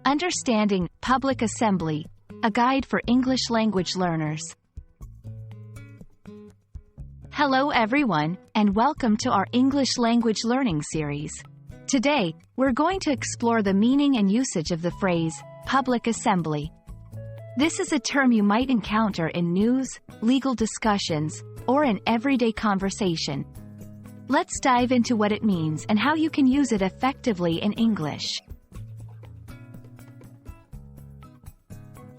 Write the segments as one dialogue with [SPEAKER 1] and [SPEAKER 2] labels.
[SPEAKER 1] Understanding Public Assembly, a guide for English language learners. Hello everyone, and welcome to our English language learning series. Today, we're going to explore the meaning and usage of the phrase, public assembly. This is a term you might encounter in news, legal discussions, or in everyday conversation. Let's dive into what it means and how you can use it effectively in English.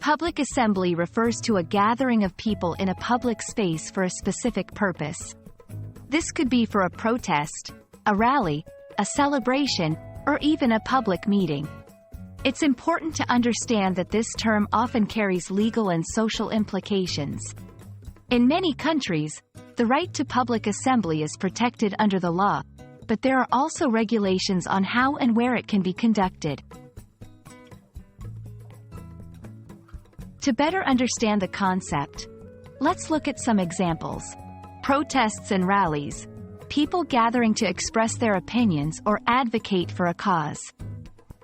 [SPEAKER 1] Public assembly refers to a gathering of people in a public space for a specific purpose. This could be for a protest, a rally, a celebration, or even a public meeting. It's important to understand that this term often carries legal and social implications. In many countries, the right to public assembly is protected under the law, but there are also regulations on how and where it can be conducted. To better understand the concept, let's look at some examples. Protests and rallies. People gathering to express their opinions or advocate for a cause.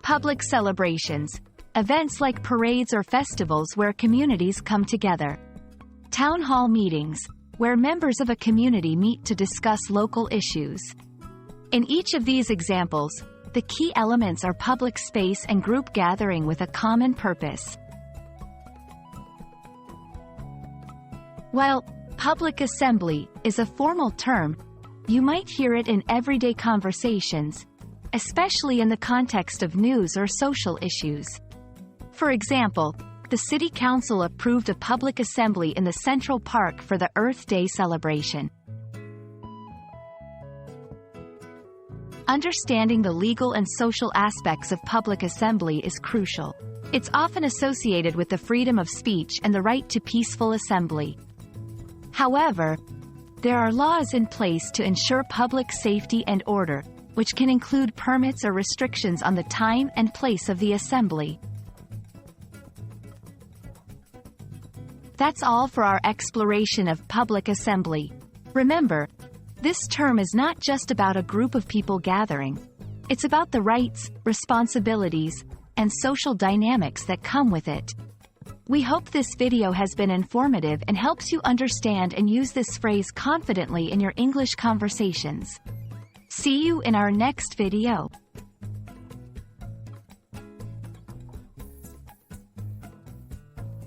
[SPEAKER 1] Public celebrations. Events like parades or festivals where communities come together. Town hall meetings, where members of a community meet to discuss local issues. In each of these examples, the key elements are public space and group gathering with a common purpose. While public assembly is a formal term, you might hear it in everyday conversations, especially in the context of news or social issues. For example, the City Council approved a public assembly in the Central Park for the Earth Day celebration. Understanding the legal and social aspects of public assembly is crucial. It's often associated with the freedom of speech and the right to peaceful assembly. However, there are laws in place to ensure public safety and order, which can include permits or restrictions on the time and place of the assembly. That's all for our exploration of public assembly. Remember, this term is not just about a group of people gathering. It's about the rights, responsibilities, and social dynamics that come with it. We hope this video has been informative and helps you understand and use this phrase confidently in your English conversations. See you in our next video.